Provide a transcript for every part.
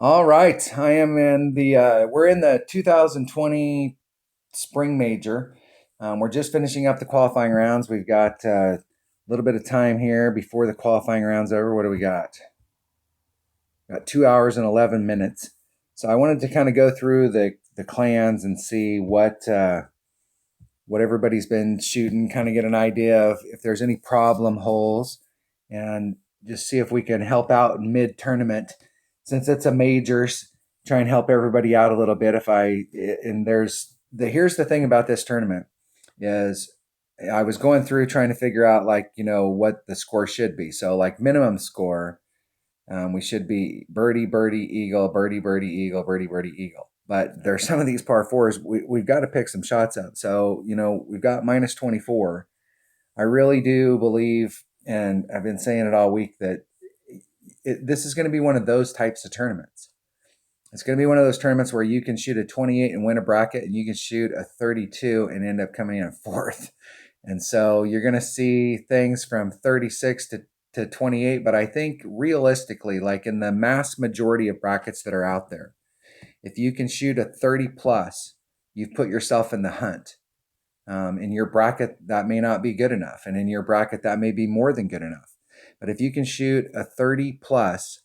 All right, I am in we're in the 2020 spring major. We're just finishing up the qualifying rounds. We've got a little bit of time here before the qualifying rounds over. What do we got? Got 2 hours and 11 minutes. So I wanted to kind of go through the clans and see what everybody's been shooting, kind of get an idea of if there's any problem holes, and just see if we can help out mid tournament since it's a majors. Try and help everybody out a little bit. If I and there's the here's the thing about this tournament is I was going through trying to figure out what the score should be. So like minimum score, we should be birdie, birdie, eagle, birdie, birdie, eagle, birdie, birdie, eagle. But there's some of these par fours, we've got to pick some shots up. So, we've got minus 24. I really do believe, and I've been saying it all week, that this is going to be one of those types of tournaments. It's going to be one of those tournaments where you can shoot a 28 and win a bracket, and you can shoot a 32 and end up coming in fourth. And so you're going to see things from 36 to 28. But I think realistically, like in the mass majority of brackets that are out there, if you can shoot a 30 plus, you've put yourself in the hunt. In your bracket, that may not be good enough. And in your bracket, that may be more than good enough. But if you can shoot a 30 plus,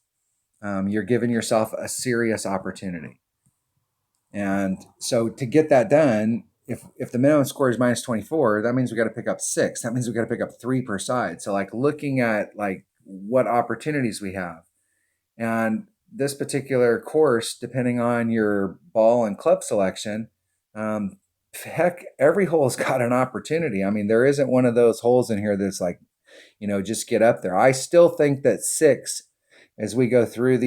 you're giving yourself a serious opportunity. And so to get that done, if the minimum score is minus 24, that means we got to pick up 6. That means we got to pick up 3 per side. So like looking at like what opportunities we have. And this particular course, depending on your ball and club selection, heck, every hole's got an opportunity. I mean, there isn't one of those holes in here that's like, just get up there. I still think that 6, as we go through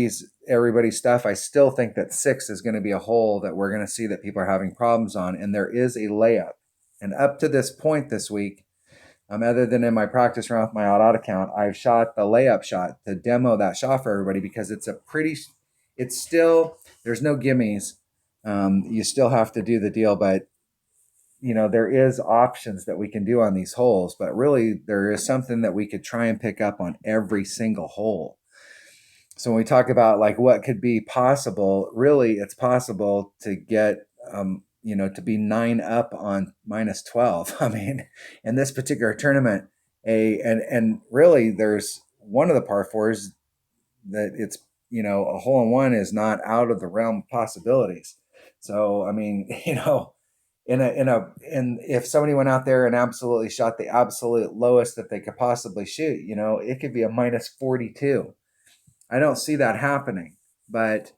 everybody's stuff, I still think that 6 is going to be a hole that we're going to see that people are having problems on. And there is a layup. And up to this point this week, other than in my practice round with my odd account, I've shot the layup shot to demo that shot for everybody because it's still, there's no gimmies. You still have to do the deal, but there is options that we can do on these holes, but really there is something that we could try and pick up on every single hole. So when we talk about like what could be possible, really it's possible to get, to be 9 up on minus 12. I mean, in this particular tournament, and really there's one of the par fours that it's, a hole in one is not out of the realm of possibilities. So, I mean, and if somebody went out there and absolutely shot the absolute lowest that they could possibly shoot, it could be a minus 42. I don't see that happening, but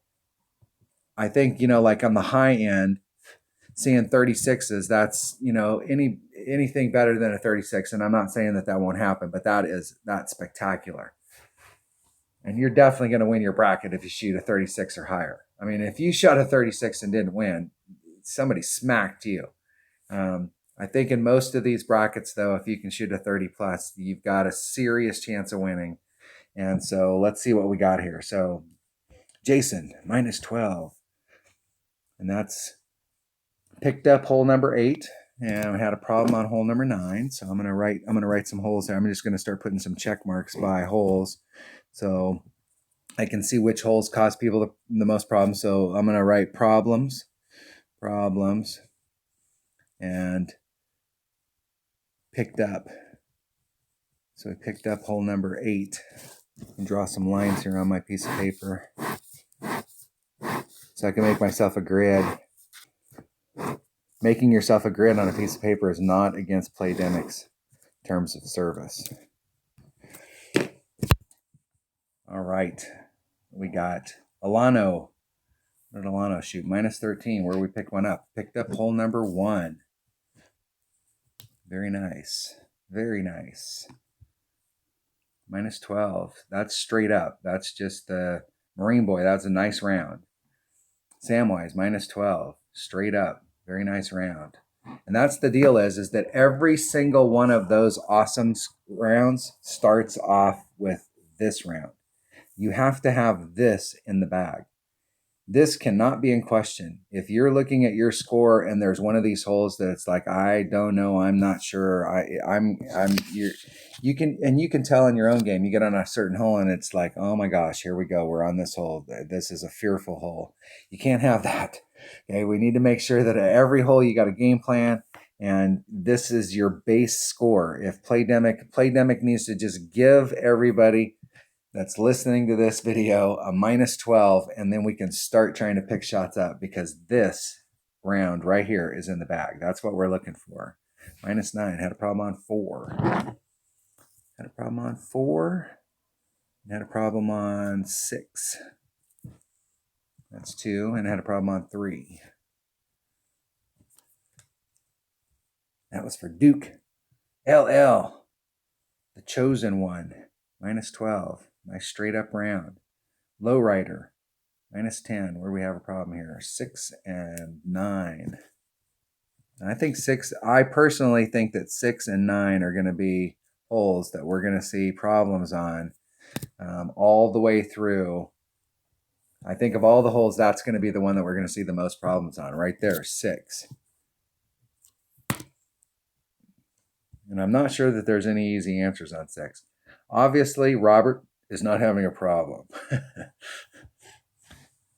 I think, like on the high end, seeing 36s, that's, anything better than a 36. And I'm not saying that won't happen, but that's spectacular. And you're definitely going to win your bracket if you shoot a 36 or higher. I mean, if you shot a 36 and didn't win, somebody smacked you. I think in most of these brackets, though, if you can shoot a 30 plus, you've got a serious chance of winning. And so let's see what we got here. So Jason, minus 12. And that's picked up hole number 8. And we had a problem on hole number 9. So I'm gonna write some holes there. I'm just gonna start putting some check marks by holes, so I can see which holes cause people the most problems. So I'm gonna write problems, and picked up. So we picked up hole number 8. And draw some lines here on my piece of paper so I can make myself a grid. Making yourself a grid on a piece of paper is not against Playdemic's terms of service. All right, we got Alano. What did Alano shoot? Minus 13. Where we pick one up? Picked up hole number 1. Very nice. Very nice. Minus 12. That's straight up. That's just the Marine Boy. That's a nice round. Samwise, minus 12. Straight up. Very nice round. And that's the deal is that every single one of those awesome rounds starts off with this round. You have to have this in the bag. This cannot be in question. If you're looking at your score and there's one of these holes that it's like, I don't know, I'm not sure, you can tell in your own game. You get on a certain hole and it's like, oh my gosh, here we go, we're on this hole. This is a fearful hole. You can't have that. Okay, we need to make sure that at every hole you got a game plan, and this is your base score. If Playdemic needs to just give everybody that's listening to this video a -12, and then we can start trying to pick shots up, because this round right here is in the bag. That's what we're looking for. -9. Had a problem on 4. Had a problem on 4. Had a problem on 6. That's 2. And had a problem on 3. That was for Duke. LL, the chosen one. -12. Nice straight up round. Lowrider, -10. Where do we have a problem here? 6 and 9. I personally think that 6 and 9 are going to be holes that we're going to see problems on all the way through. I think of all the holes, that's going to be the one that we're going to see the most problems on. Right there, 6. And I'm not sure that there's any easy answers on 6. Obviously, Robert is not having a problem.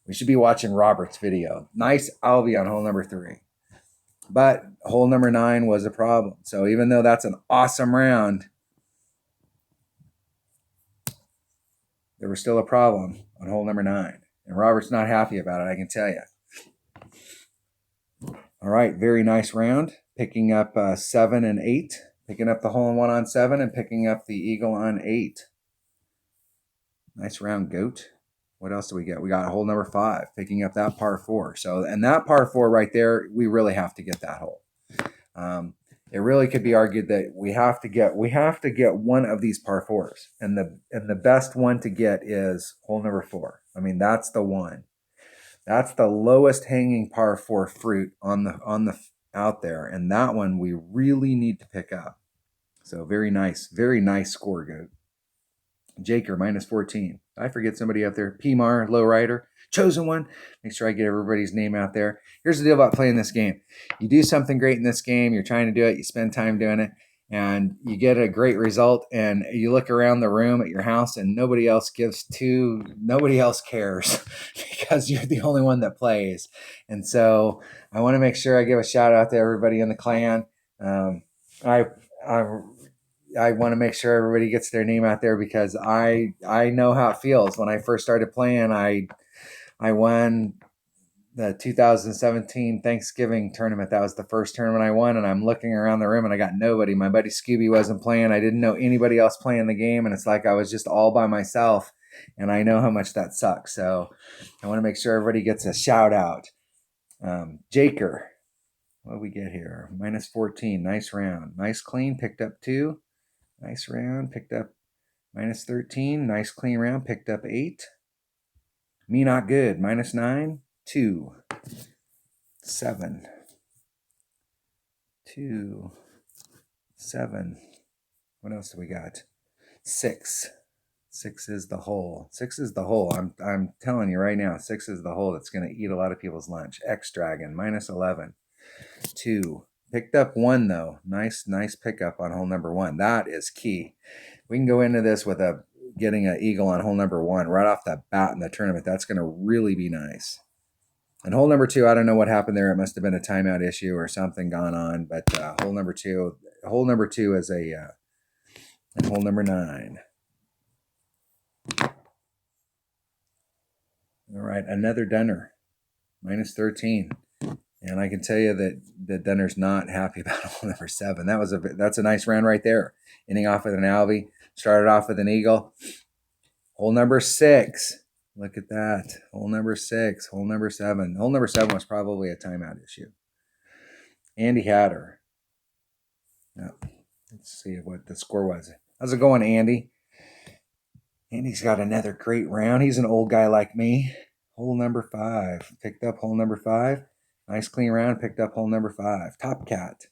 We should be watching Robert's video. Nice Albie on hole number 3. But hole number 9 was a problem. So even though that's an awesome round, there was still a problem on hole number 9. And Robert's not happy about it, I can tell you. All right, very nice round. Picking up 7 and 8. Picking up the hole-in-one on 7 and picking up the eagle on 8. Nice round, Goat. What else do we get? We got hole number 5, picking up that par 4. So, and that par 4 right there, we really have to get that hole. It really could be argued that we have to get one of these par 4s, and the best one to get is hole number 4. I mean, that's the one. That's the lowest hanging par 4 fruit on the out there, and that one we really need to pick up. So very nice score, Goat. Jaker, -14. I forget somebody out there. PMAR, Lowrider, chosen one. Make sure I get everybody's name out there. Here's the deal about playing this game. You do something great in this game. You're trying to do it. You spend time doing it. And you get a great result. And you look around the room at your house and nobody else cares because you're the only one that plays. And so I want to make sure I give a shout out to everybody in the clan. I want to make sure everybody gets their name out there, because I know how it feels. When I first started playing, I won the 2017 Thanksgiving tournament. That was the first tournament I won, and I'm looking around the room and I got nobody. My buddy Scooby wasn't playing. I didn't know anybody else playing the game, and it's like I was just all by myself, and I know how much that sucks. So I want to make sure everybody gets a shout out. Jaker, what do we get here? -14. Nice round. Nice clean. Picked up 2. Nice round, picked up -13. Nice clean round, picked up 8. Me not good, -9. 2. 7. 2. 7. What else do we got? 6. 6 is the hole. 6 is the hole. I'm telling you right now, 6 is the hole that's going to eat a lot of people's lunch. X-Dragon, -11. 2. Picked up 1 though. Nice pickup on hole number 1. That is key. We can go into this with getting an eagle on hole number 1 right off the bat in the tournament. That's going to really be nice. And hole number 2, I don't know what happened there. It must have been a timeout issue or something gone on. But hole number two is and hole number 9. All right, another Dunner, -13. And I can tell you that Dunner's not happy about hole number 7. That's a nice round right there. Ending off with an Albie. Started off with an eagle. Hole number 6. Look at that. Hole number 6. Hole number 7. Hole number 7 was probably a timeout issue. Andy Hatter. Now, let's see what the score was. How's it going, Andy? Andy's got another great round. He's an old guy like me. Hole number 5. Picked up hole number 5. Nice clean round, picked up hole number 5. Top Cat,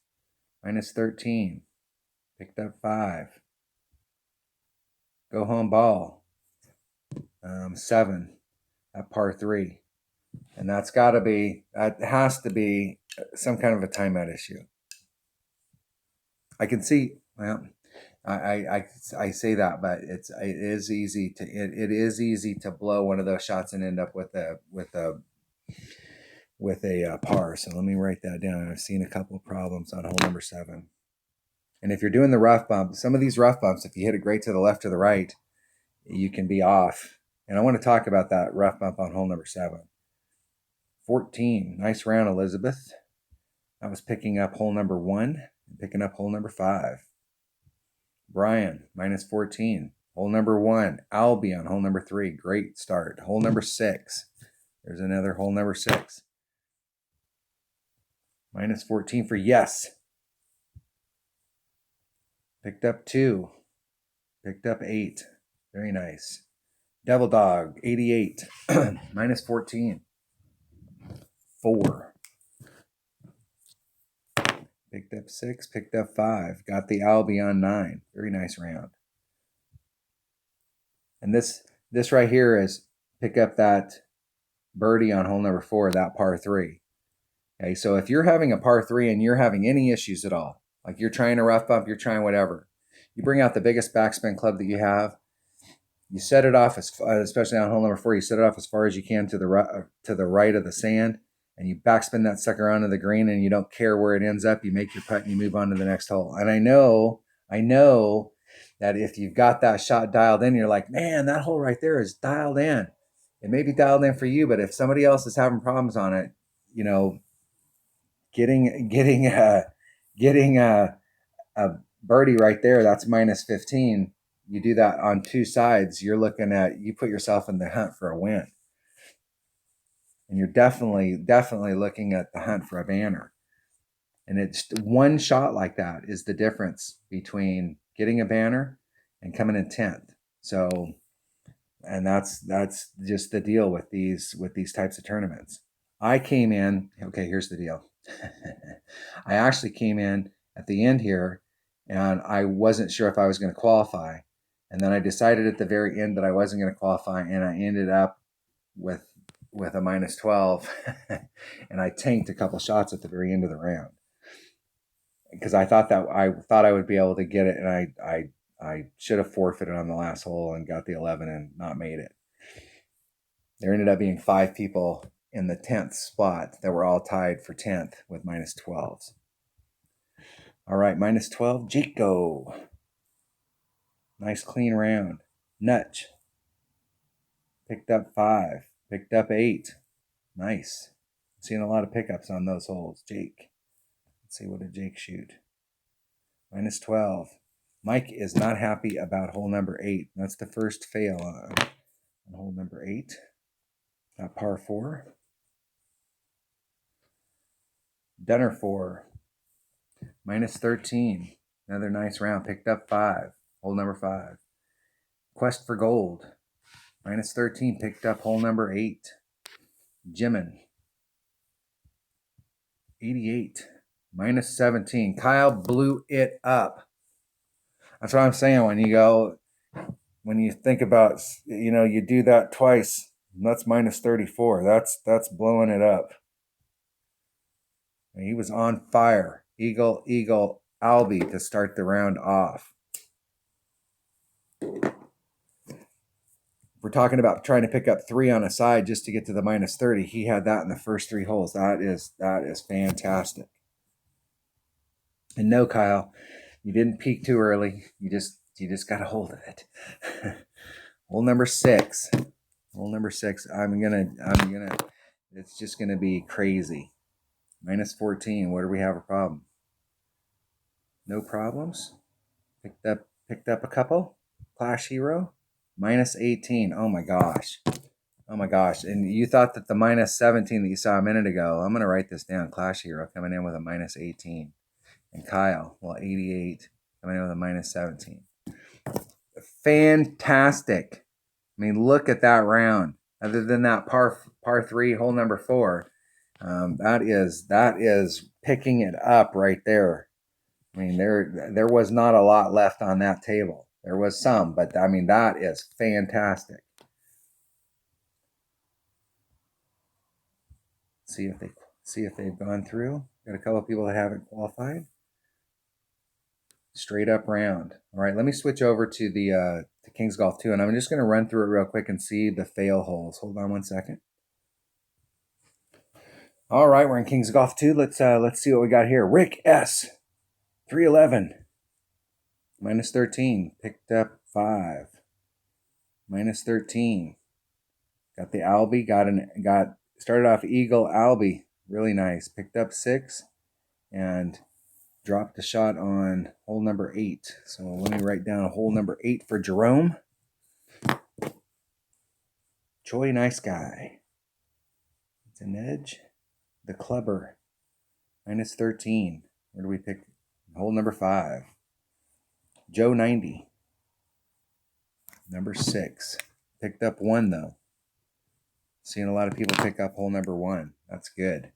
-13. Picked up 5. Go home ball, 7 at par 3. And that has to be some kind of a timeout issue. I can see, well, I say that, but it is easy to blow one of those shots and end up with a par. So let me write that down. I've seen a couple of problems on hole number 7. And if you're doing the rough bump, some of these rough bumps, if you hit it great to the left or the right, you can be off. And I want to talk about that rough bump on hole number 7. 14, nice round, Elizabeth. I was picking up hole number 1 and picking up hole number 5. Brian, minus 14. Hole number 1. Albie on hole number 3. Great start. Hole number 6. There's another hole number 6. Minus 14 for yes. Picked up 2. Picked up 8. Very nice. Devil Dog, 88. Minus 14. 4. Picked up 6. Picked up 5. Got the Albie on 9. Very nice round. And this right here is pick up that birdie on hole number 4, that par 3. Okay, so if you're having a par 3 and you're having any issues at all, like you're trying a rough bump, you're trying whatever, you bring out the biggest backspin club that you have. You set it off, especially on hole number 4, you set it off as far as you can to the right of the sand, and you backspin that sucker onto the green, and you don't care where it ends up. You make your putt and you move on to the next hole. And I know that if you've got that shot dialed in, you're like, man, that hole right there is dialed in. It may be dialed in for you, but if somebody else is having problems on it, you know, getting a birdie right there, that's minus 15. You do that on 2 sides, you put yourself in the hunt for a win. And you're definitely looking at the hunt for a banner. And it's one shot like that is the difference between getting a banner and coming in 10th. So, and that's just the deal with these types of tournaments. I came in, okay, here's the deal. I actually came in at the end here, and I wasn't sure if I was going to qualify. And then I decided at the very end that I wasn't going to qualify, and I ended up with a minus 12. And I tanked a couple shots at the very end of the round because I thought I would be able to get it, and I should have forfeited on the last hole and got the 11 and not made it. There ended up being 5 people in the 10th spot that were all tied for 10th with minus 12s. All right, minus 12, Jico. Nice clean round. Nutch. Picked up 5. Picked up 8. Nice. Seeing a lot of pickups on those holes. Jake. Let's see, what did Jake shoot? Minus 12. Mike is not happy about hole number 8. That's the first fail on hole number 8. Par 4. Dunner 4. Minus 13. Another nice round. Picked up 5. Hole number 5. Quest for Gold. Minus 13. Picked up hole number 8. Jimin. 88. Minus 17. Kyle blew it up. That's what I'm saying. When you think about, you do that twice, that's minus 34. That's blowing it up. And he was on fire. Eagle, Albie to start the round off. We're talking about trying to pick up 3 on a side just to get to the minus 30. He had that in the first 3 holes. That is fantastic. And no, Kyle, you didn't peak too early. You just got a hold of it. Hole number 6. Hole number 6. It's just gonna be crazy. Minus 14. Where do we have a problem? No problems. Picked up a couple. Clash Hero. Minus 18. Oh my gosh. And you thought that the minus 17 that you saw a minute ago, I'm going to write this down. Clash Hero coming in with a minus 18. And Kyle, 88, coming in with a minus 17. Fantastic. I mean, look at that round. Other than that par 3, hole number 4, that is picking it up right there. I mean, there was not a lot left on that table. There was some, but I mean, that is fantastic. see if they've gone through. Got a couple of people that haven't qualified. Straight up round. All right, let me switch over to the to King's Golf 2, and I'm just going to run through it real quick and see the fail holes. Hold on one second. All right, we're in King's Golf 2. Let's see what we got here. Rick S, 311, minus 13, picked up 5, minus 13. Got the Albie, got started off Eagle Albie, really nice. Picked up 6 and dropped a shot on hole number 8. So let me write down hole number 8 for Jerome. Choi, nice guy. It's an edge. The Clubber, minus 13. Where do we pick? Hole number 5. Joe, 90. Number 6. Picked up 1 though. Seeing a lot of people pick up hole number 1. That's good.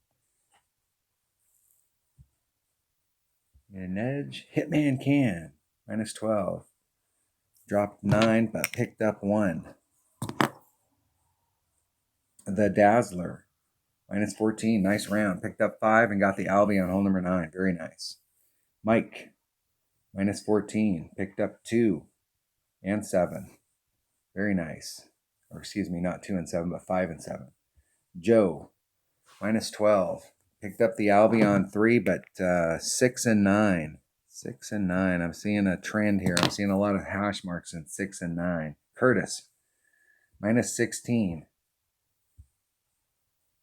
An edge. Hitman Can, minus 12. Dropped 9, but picked up 1. The Dazzler, minus 14. Nice round. Picked up 5 and got the Albie on hole number 9. Very nice. Mike, minus 14. Picked up 2 and 7. Very nice. Or excuse me, not 2 and 7, but 5 and 7. Joe, minus 12. Picked up the Albie on 3, but 6 and 9. 6 and 9. I'm seeing a trend here. I'm seeing a lot of hash marks in 6 and 9. Curtis, minus 16.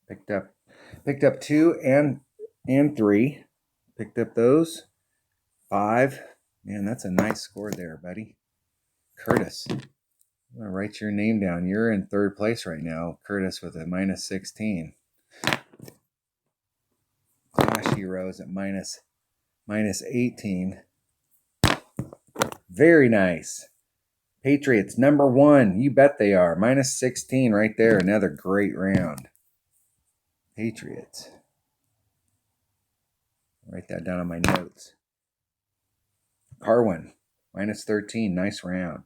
Picked up 2 and 3. Picked up those. 5. Man, that's a nice score there, buddy. Curtis, I'm going to write your name down. You're in 3rd place right now, Curtis, with a minus 16. Clash Heroes at minus 18. Very nice. Patriots, number 1. You bet they are. Minus 16 right there. Another great round. Patriots. Write that down on my notes. Carwin, minus 13. Nice round.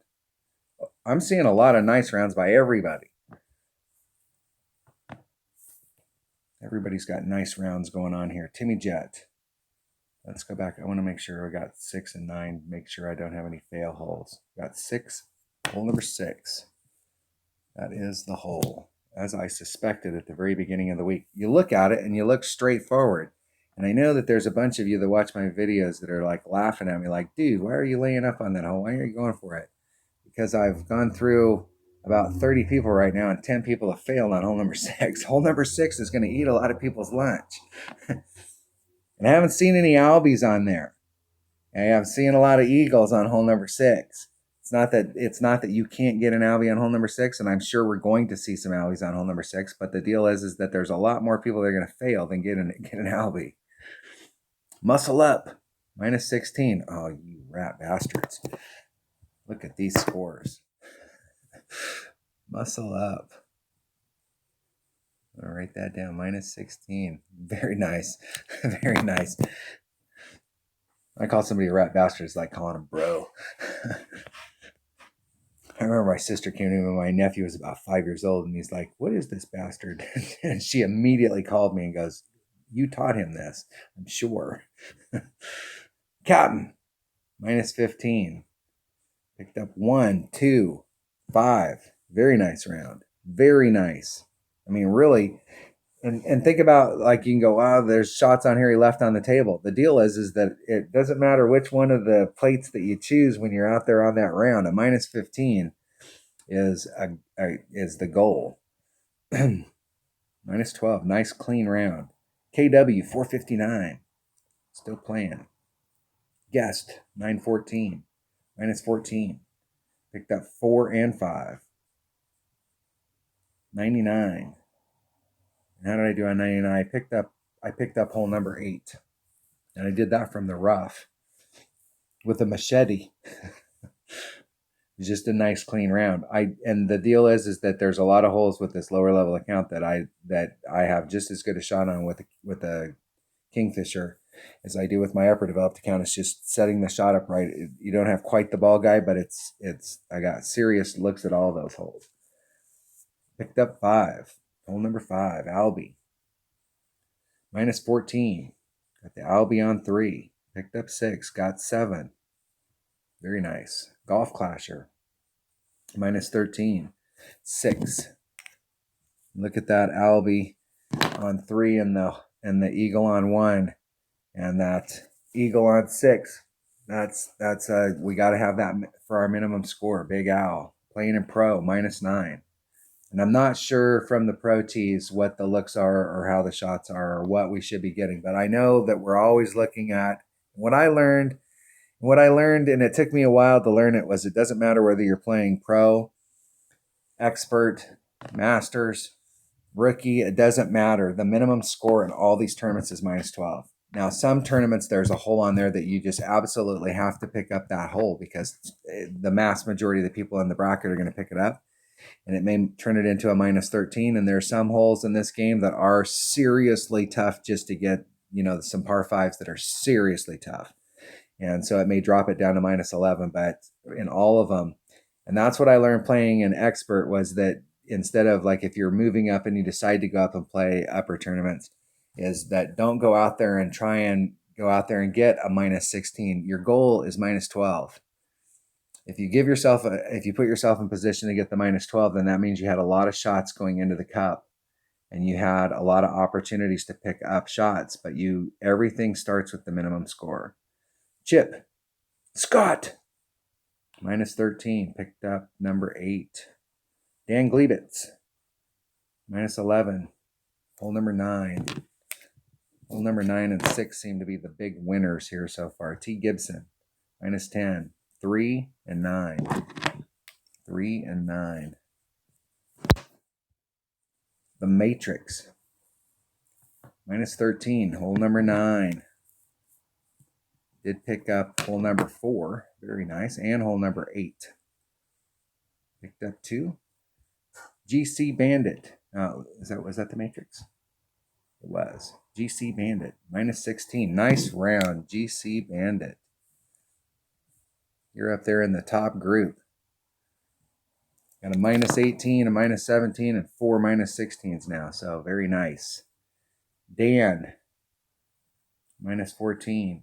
I'm seeing a lot of nice rounds by everybody. Everybody's got nice rounds going on here. Timmy Jet. Let's go back. I want to make sure I got 6 and 9. Make sure I don't have any fail holes. Got 6. Hole number 6. That is the hole, as I suspected at the very beginning of the week. You look at it and you look straight forward. And I know that there's a bunch of you that watch my videos that are like laughing at me like, dude, why are you laying up on that hole? Why are you going for it? Because I've gone through about 30 people right now and 10 people have failed on hole number 6. Hole number 6 is going to eat a lot of people's lunch. And I haven't seen any Albies on there. And I'm seeing a lot of Eagles on hole number 6. It's not that you can't get an Albie on hole number 6, and I'm sure we're going to see some Albies on hole number 6, but the deal is that there's a lot more people that are going to fail than get an Albie. Muscle Up, minus 16. Oh, you rat bastards. Look at these scores. Muscle Up. I'm going to write that down. Minus 16. Very nice. Very nice. I call somebody a rat bastard. It's like calling him bro. I remember my sister came to me when my nephew was about 5 years old, and he's like, what is this bastard? And she immediately called me and goes, you taught him this, I'm sure. Captain, minus 15. Picked up 1, 2, 5. Very nice round. Very nice. I mean, really. And think about, like, you can go, wow, there's shots on here he left on the table. The deal is that it doesn't matter which one of the plates that you choose when you're out there on that round. A minus 15 is the goal. Minus 12. Nice, clean round. KW, 459. Still playing. Guest, 914. Minus 14. Picked up 4 and 5. 99. And how did I do on 99? I picked up hole number 8. And I did that from the rough with a machete. It's just a nice clean round. And the deal is that there's a lot of holes with this lower level account that I have just as good a shot on with a Kingfisher as I do with my upper developed account. It's just setting the shot up right. You don't have quite the ball guy, but I got serious looks at all those holes. Picked up 5. Hole number 5, Albie. minus 14. Got the Albie on 3. Picked up 6. Got 7. Very nice. Golf Clasher. Minus 13. 6. Look at that Albie on 3 and the Eagle on 1. And that Eagle on 6. That's we got to have that for our minimum score. Big Al. Playing in pro. minus 9. And I'm not sure from the pro tees what the looks are or how the shots are or what we should be getting. But I know that we're always looking at what I learned, and it took me a while to learn it, was it doesn't matter whether you're playing pro, expert, masters, rookie, it doesn't matter. The minimum score in all these tournaments is minus 12. Now, some tournaments, there's a hole on there that you just absolutely have to pick up that hole because the mass majority of the people in the bracket are going to pick it up. And it may turn it into a minus 13. And there are some holes in this game that are seriously tough just to get, some par fives that are seriously tough. And so it may drop it down to minus 11, but in all of them. And that's what I learned playing an expert, was that instead of, like, if you're moving up and you decide to go up and play upper tournaments, is that don't go out there and try and go out there and get a minus 16. Your goal is minus 12. If you put yourself in position to get the minus 12, then that means you had a lot of shots going into the cup and you had a lot of opportunities to pick up shots, but everything starts with the minimum score. Chip Scott, minus 13, picked up number 8. Dan Glebitz, minus 11, hole number 9. Hole number 9 and 6 seem to be the big winners here so far. T. Gibson, minus 10. 3 and 9. 3 and 9. The Matrix. Minus 13. Hole number 9. Did pick up hole number 4. Very nice. And hole number 8. Picked up 2. GC Bandit. Was that the Matrix? It was. GC Bandit. Minus 16. Nice round. GC Bandit. You're up there in the top group. Got a minus 18, a minus 17, and 4 minus 16s now. So very nice. Dan, minus 14.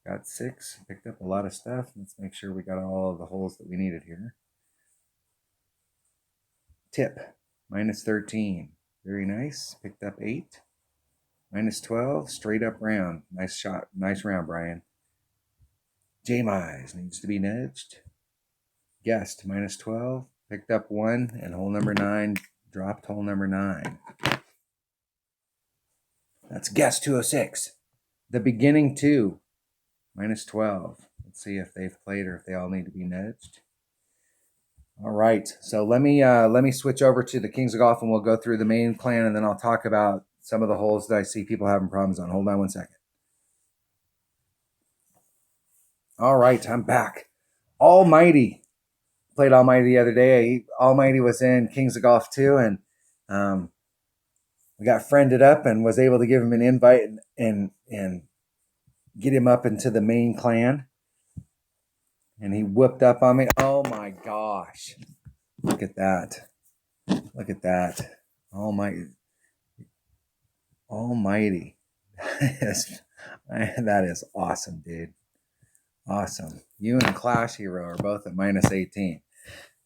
Got 6. Picked up a lot of stuff. Let's make sure we got all of the holes that we needed here. Tip, minus 13. Very nice. Picked up 8. Minus 12. Straight up round. Nice shot. Nice round, Brian. J-Mize needs to be nudged. Guest, minus 12. Picked up 1, and hole number 9. Dropped hole number 9. That's Guest 206. The beginning 2. Minus 12. Let's see if they've played or if they all need to be nudged. All right. So let me switch over to the Kingz of Golf, and we'll go through the main plan, and then I'll talk about some of the holes that I see people having problems on. Hold on one second. All right, I'm back. Almighty. Played Almighty the other day. Almighty was in Kingz of Golf too, and we got friended up and was able to give him an invite and get him up into the main clan. And he whooped up on me. Oh my gosh. Look at that. Look at that. Almighty. That is awesome, dude. Awesome. You and Clash Hero are both at minus 18.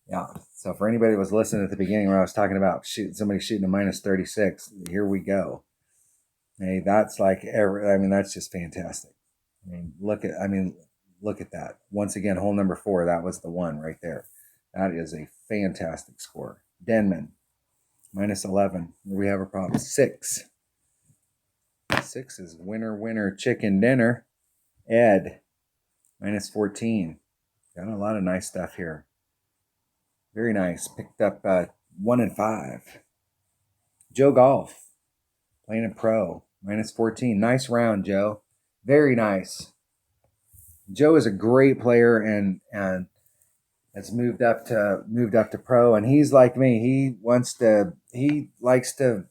Yeah. So for anybody that was listening at the beginning where I was talking about somebody shooting a minus 36, here we go. Hey, that's like that's just fantastic. Look at that. Once again, hole number 4, that was the one right there. That is a fantastic score. Denman, minus 11. We have a problem. 6. 6 is winner, chicken dinner. Ed, minus 14. Got a lot of nice stuff here. Very nice. Picked up 1 and 5. Joe Golf, playing in pro, minus 14. Nice round, Joe. Very nice. Joe is a great player and has moved up to pro, and he's like me. He likes to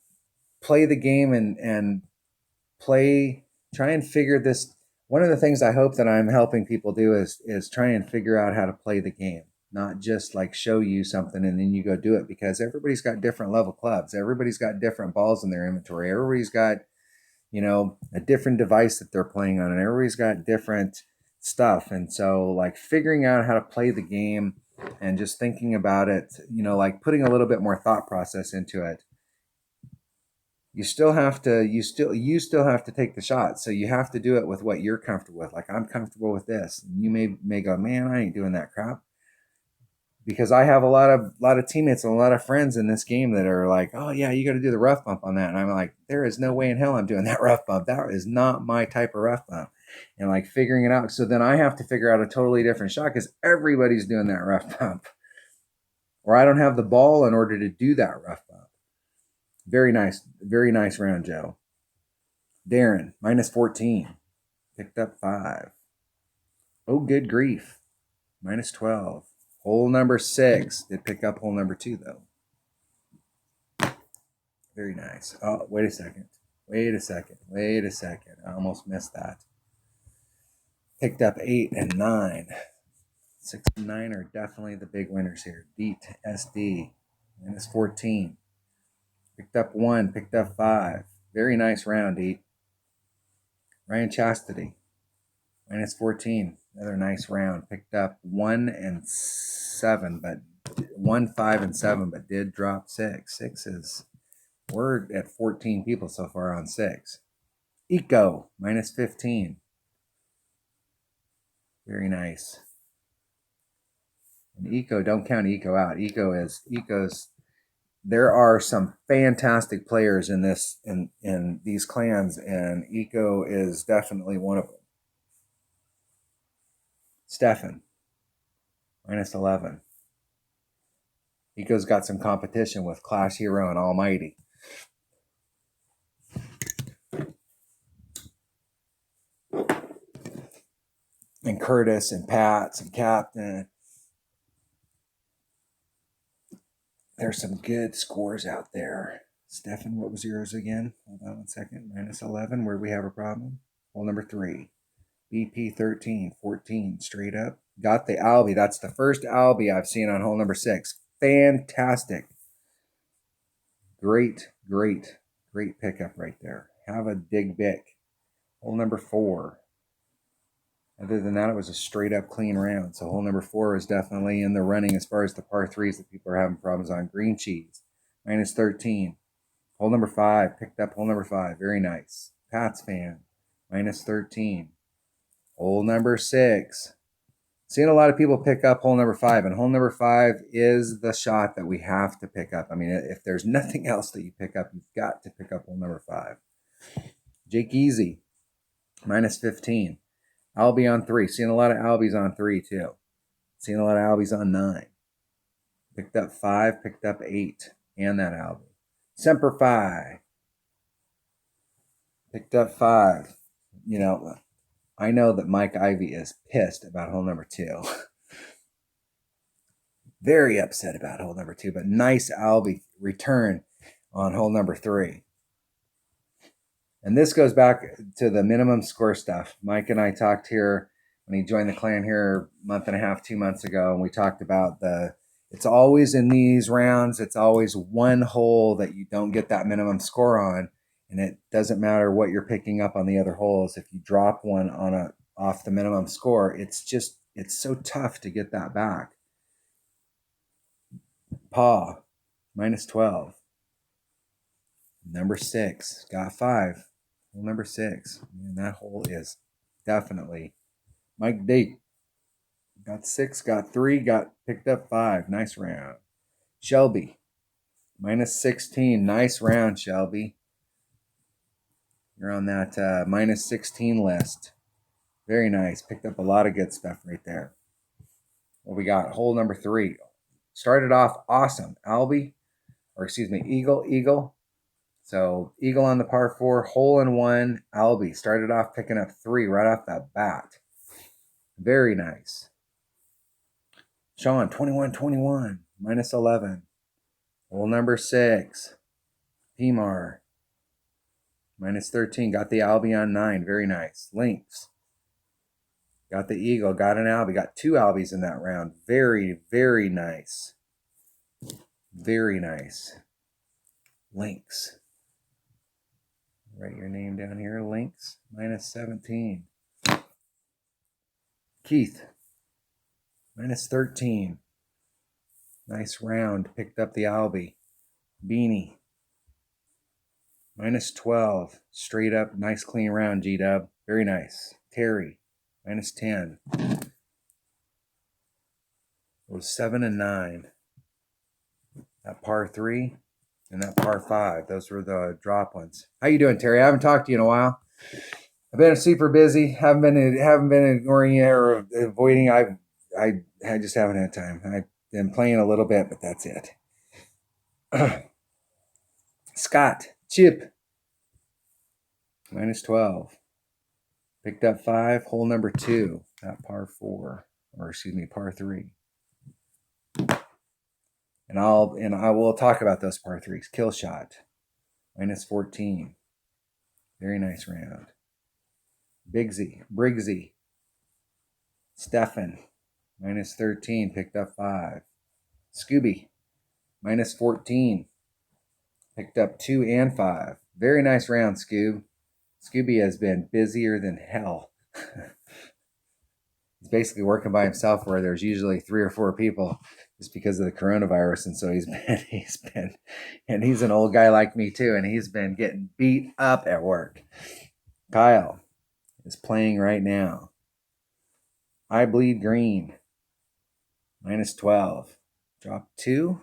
play the game and try and figure this. One of the things I hope that I'm helping people do is try and figure out how to play the game, not just like show you something and then you go do it, because everybody's got different level clubs. Everybody's got different balls in their inventory. Everybody's got a different device that they're playing on, and everybody's got different stuff. And so like figuring out how to play the game and just thinking about it, like putting a little bit more thought process into it. You still have to take the shot. So you have to do it with what you're comfortable with. Like, I'm comfortable with this. And you may go, man, I ain't doing that crap. Because I have a lot of teammates and a lot of friends in this game that are like, oh yeah, you got to do the rough bump on that. And I'm like, there is no way in hell I'm doing that rough bump. That is not my type of rough bump. And like figuring it out. So then I have to figure out a totally different shot because everybody's doing that rough bump. Or I don't have the ball in order to do that rough bump. Very nice round, Joe. Darren, minus 14. Picked up 5. Oh, good grief. Minus 12. Hole number 6. Did pick up hole number 2, though. Very nice. Oh, wait a second. I almost missed that. Picked up 8 and 9. 6 and 9 are definitely the big winners here. Deet, SD, minus 14. Picked up 1, picked up 5. Very nice round, Deet. Ryan Chastity, minus 14. Another nice round. Picked up 1 and 7, but 1, 5, and 7, but did drop 6. 6 is, we're at 14 people so far on 6. Eco, minus 15. Very nice. And Eco, don't count Eco out. Eco's, there are some fantastic players in these clans, and Eco is definitely one of them. Stefan, minus 11. Eco's got some competition with Clash Hero and Almighty. And Curtis and Pats and Captain. There's some good scores out there. Stefan, what was yours again? Hold on 1 second. Minus 11. Where we have a problem? Hole number 3. BP 13, 14. Straight up. Got the Albie. That's the first Albie I've seen on hole number 6. Fantastic. Great pickup right there. Have a dig big. Hole number 4. Other than that, it was a straight up clean round. So hole number 4 is definitely in the running as far as the par 3s that people are having problems on. Green Cheese, minus 13. Hole number 5, picked up hole number 5. Very nice. Pats fan, minus 13. Hole number 6. Seeing a lot of people pick up hole number 5, and hole number 5 is the shot that we have to pick up. I mean, if there's nothing else that you pick up, you've got to pick up hole number 5. Jake Easy, minus 15. Albie on 3. Seeing a lot of Albies on 3 too. Seeing a lot of Albies on 9. Picked up 5, picked up 8, and that Albie. Semper Fi. Picked up 5. I know that Mike Ivy is pissed about hole number 2. Very upset about hole number 2, but nice Albie return on hole number 3. And this goes back to the minimum score stuff. Mike and I talked here when he joined the clan here a month and a half, 2 months ago, and we talked about it's always in these rounds, it's always one hole that you don't get that minimum score on, and it doesn't matter what you're picking up on the other holes. If you drop one off the minimum score, it's so tough to get that back. Paw, minus 12. Number 6, got 5. Hole number 6. Man, that hole is definitely Mike D. Got 6, got 3, got picked up 5. Nice round. Shelby, minus 16. Nice round, Shelby. You're on that minus 16 list. Very nice. Picked up a lot of good stuff right there. What we got? Hole number 3. Started off awesome. Eagle. So Eagle on the par 4, hole in 1, Albie. Started off picking up 3 right off the bat. Very nice. Sean, 21, minus 11. Hole number 6. Pimar, minus 13. Got the Albie on 9. Very nice. Lynx. Got the Eagle. Got an Albie. Got 2 Albies in that round. Very, very nice. Very nice. Lynx. Write your name down here. Links, minus 17. Keith, minus 13. Nice round. Picked up the Albie. Beanie, minus 12. Straight up, nice clean round, G-Dub. Very nice. Terry, minus 10. It was 7 and 9. That par 3 and that par 5. Those were the drop ones. How you doing, Terry? I haven't talked to you in a while. I've been super busy. Haven't been ignoring you or avoiding. I just haven't had time. I've been playing a little bit, but that's it. Scott, chip, minus 12. Picked up 5, hole number 2, not par 4, or excuse me, par 3. And I will talk about those par 3s. Kill shot, minus 14. Very nice round. Briggsy, Stefan, minus 13, picked up 5. Scooby, minus 14, picked up 2 and 5. Very nice round, Scoob. Scooby has been busier than hell. He's basically working by himself where there's usually 3 or 4 people just because of the coronavirus. And so he's been, and he's an old guy like me too. And he's been getting beat up at work. Kyle is playing right now. I bleed green, minus 12. Drop 2.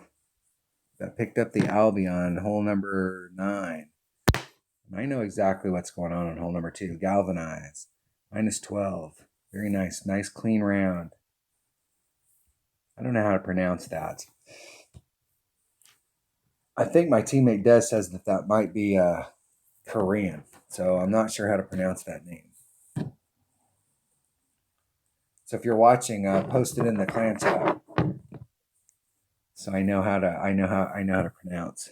Got picked up the Albie on hole number 9. And I know exactly what's going on hole number 2. Galvanize, minus 12. Very nice. Nice clean round. I don't know how to pronounce that. I think my teammate Des says that might be Korean. So I'm not sure how to pronounce that name. So if you're watching, post it in the clan chat. So I know how to pronounce.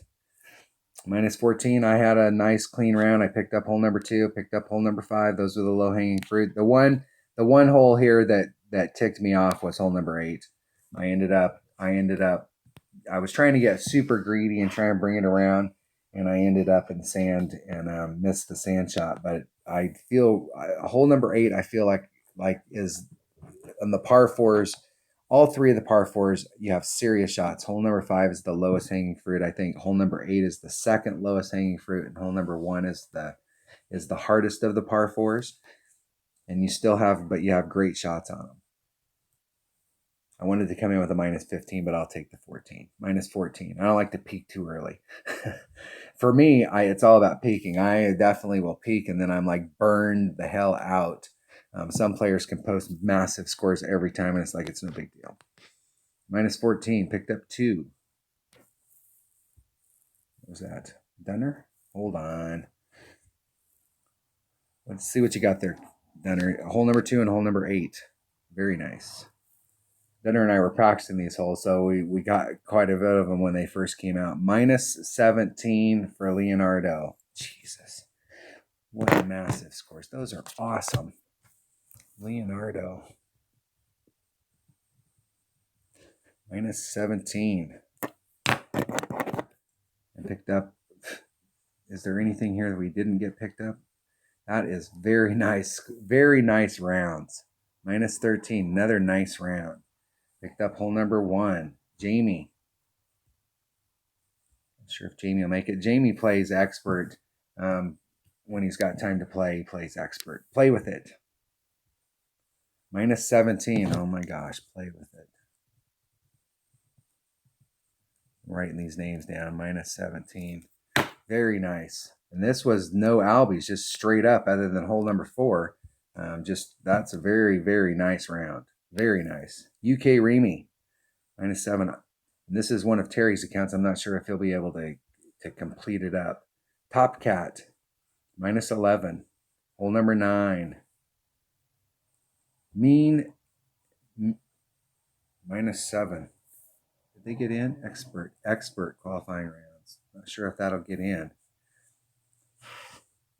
Minus 14. I had a nice clean round. I picked up hole number 2, picked up hole number 5. Those are the low hanging fruit. The one hole here that ticked me off was hole number 8. I was trying to get super greedy and try and bring it around, and I ended up in sand and missed the sand shot. But I feel hole number 8, I feel like is on the par 4s. All 3 of the par 4s, you have serious shots. Hole number 5 is the lowest hanging fruit. I think hole number 8 is the second lowest hanging fruit, and hole number 1 is the hardest of the par 4s. And you have great shots on them. I wanted to come in with a minus 15, but I'll take the 14. Minus 14. I don't like to peak too early. For me, it's all about peaking. I definitely will peak, and then I'm like burned the hell out. Some players can post massive scores every time, and it's like it's no big deal. Minus 14. Picked up 2. What was that? Dunner? Hold on. Let's see what you got there, Dunner. Hole number 2 and hole number 8. Very nice. Dunner and I were practicing these holes, so we got quite a bit of them when they first came out. Minus 17 for Leonardo. Jesus. What massive scores. Those are awesome. Leonardo. Minus 17. And picked up. Is there anything here that we didn't get picked up? That is very nice. Very nice rounds. Minus 13. Another nice round. Picked up hole number 1. Jamie. Not sure if Jamie will make it. Jamie plays expert. When he's got time to play, he plays expert. Play with it. Minus 17. Oh my gosh. Play with it. I'm writing these names down. Minus 17. Very nice. And this was no Albies, just straight up other than hole number 4. That's a very, very nice round. Very nice. UK Remy, minus 7. And this is one of Terry's accounts. I'm not sure if he'll be able to complete it up. Top Cat, minus 11. Hole number 9. Mean, minus 7. Did they get in? Expert qualifying rounds. Not sure if that'll get in.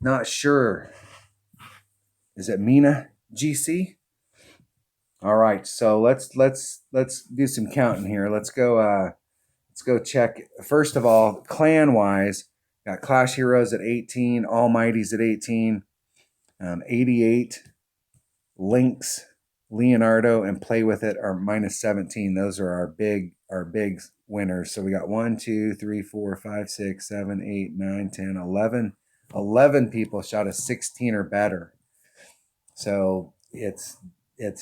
Not sure. Is it Mina GC? All right, so let's do some counting here. Let's go check. First of all, clan wise, Got Clash Heroes at 18, Almighties at 18, 88, Lynx, Leonardo, and Play With It are minus 17. Those are our big winners. So we got 1, 2, 3, 4, 5, 6, 7, 8, 9, 10, 11. 11 people shot a 16 or better. So it's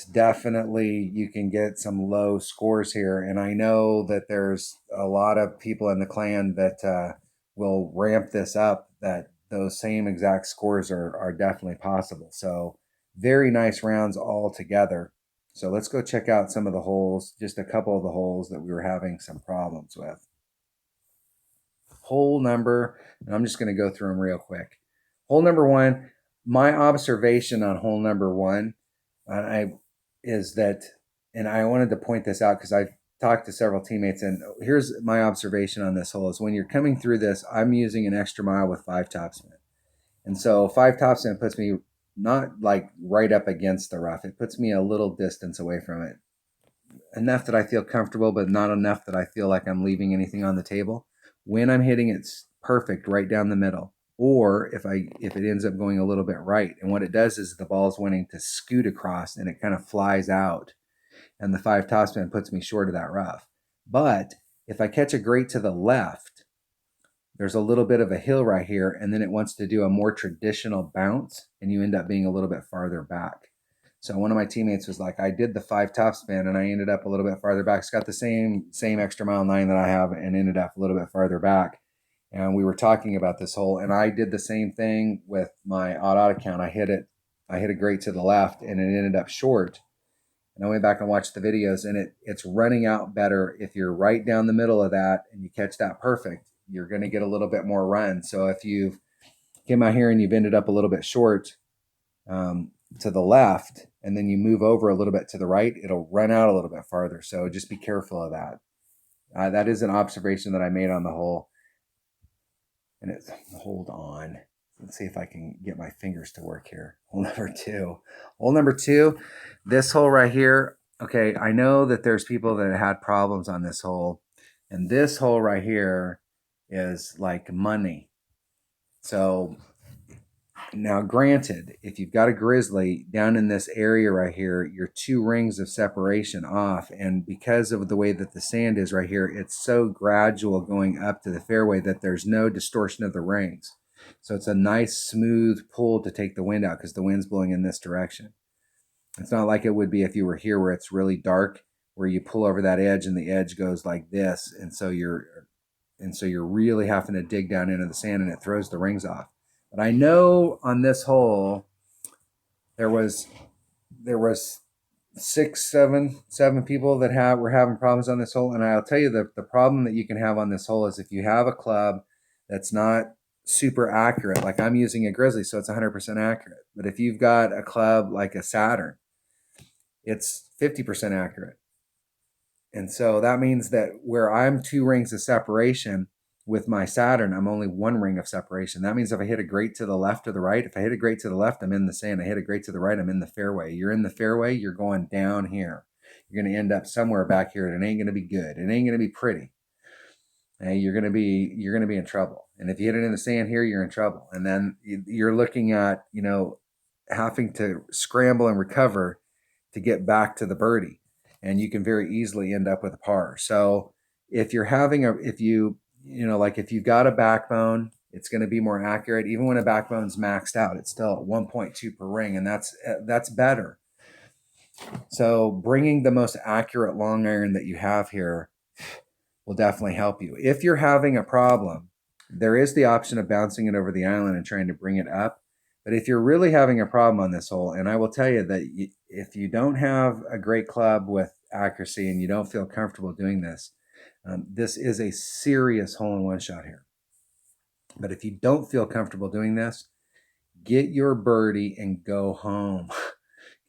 definitely, you can get some low scores here. And I know that there's a lot of people in the clan that will ramp this up, that those same exact scores are definitely possible. So very nice rounds all together. So let's go check out some of the holes, just a couple of the holes that we were having some problems with. Hole number, and I'm just going to go through them real quick. Hole number 1, my observation on hole number 1 is that, and I wanted to point this out because I've talked to several teammates, and here's my observation on this hole is when you're coming through this, I'm using an extra mile with 5 topspin. And so 5 topspin puts me not like right up against the rough. It puts me a little distance away from it. Enough that I feel comfortable, but not enough that I feel like I'm leaving anything on the table. When I'm hitting, it's perfect right down the middle. Or if it ends up going a little bit right, and what it does is the ball's wanting to scoot across and it kind of flies out, and the 5 topspin puts me short of that rough. But if I catch a great to the left, there's a little bit of a hill right here, and then it wants to do a more traditional bounce, and you end up being a little bit farther back. So one of my teammates was like, I did the 5 topspin and I ended up a little bit farther back. It's got the same extra mile 9 that I have, and ended up a little bit farther back. And we were talking about this hole, and I did the same thing with my odd account. I hit a great to the left, and it ended up short. And I went back and watched the videos, and it's running out better if you're right down the middle of that and you catch that perfect. You're going to get a little bit more run. So if you've came out here and you've ended up a little bit short to the left, and then you move over a little bit to the right, it'll run out a little bit farther. So just be careful of that. That is an observation that I made on the hole. And it's, hold on. Let's see if I can get my fingers to work here. Hole number 2. Hole number 2, this hole right here. Okay, I know that there's people that had problems on this hole. And this hole right here is like money. So now granted, if you've got a grizzly down in this area right here, you're 2 rings of separation off. And because of the way that the sand is right here, it's so gradual going up to the fairway that there's no distortion of the rings. So it's a nice smooth pull to take the wind out because the wind's blowing in this direction. It's not like it would be if you were here where it's really dark, where you pull over that edge and the edge goes like this. And so you're really having to dig down into the sand, and it throws the rings off. But I know on this hole, there was 7 people that were having problems on this hole. And I'll tell you the problem that you can have on this hole is if you have a club that's not super accurate, like I'm using a Grizzly, so it's 100% accurate. But if you've got a club like a Saturn, it's 50% accurate. And so that means that where I'm 2 rings of separation, with my Saturn, I'm only 1 ring of separation. That means if I hit a great to the left or the right, if I hit a great to the left, I'm in the sand. I hit a great to the right, I'm in the fairway. You're in the fairway, you're going down here. You're going to end up somewhere back here, and it ain't going to be good. It ain't going to be pretty. And you're going to be in trouble. And if you hit it in the sand here, you're in trouble. And then you're looking at, having to scramble and recover to get back to the birdie. And you can very easily end up with a par. So if you're having if you've got a backbone, it's going to be more accurate. Even when a backbone's maxed out, it's still at 1.2 per ring, and that's better. So bringing the most accurate long iron that you have here will definitely help you. If you're having a problem, there is the option of bouncing it over the island and trying to bring it up. But if you're really having a problem on this hole, and I will tell you that if you don't have a great club with accuracy and you don't feel comfortable doing this, this is a serious hole-in-one shot here. But if you don't feel comfortable doing this, get your birdie and go home.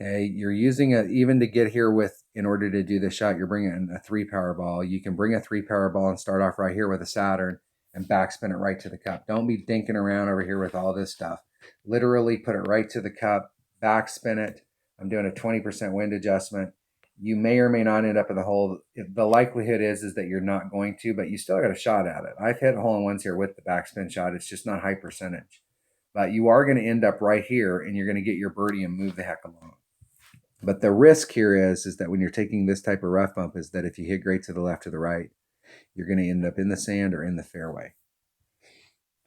Okay, you're using even to get here in order to do this shot, you're bringing a 3 power ball. You can bring a 3 power ball and start off right here with a Saturn and backspin it right to the cup. Don't be dinking around over here with all this stuff. Literally put it right to the cup, backspin it. I'm doing a 20% wind adjustment, You may or may not end up in the hole. The likelihood is that you're not going to, but you still got a shot at it. I've hit hole-in-ones here with the backspin shot. It's just not high percentage. But you are going to end up right here, and you're going to get your birdie and move the heck along. But the risk here is that when you're taking this type of rough bump is that if you hit great to the left or the right, you're going to end up in the sand or in the fairway.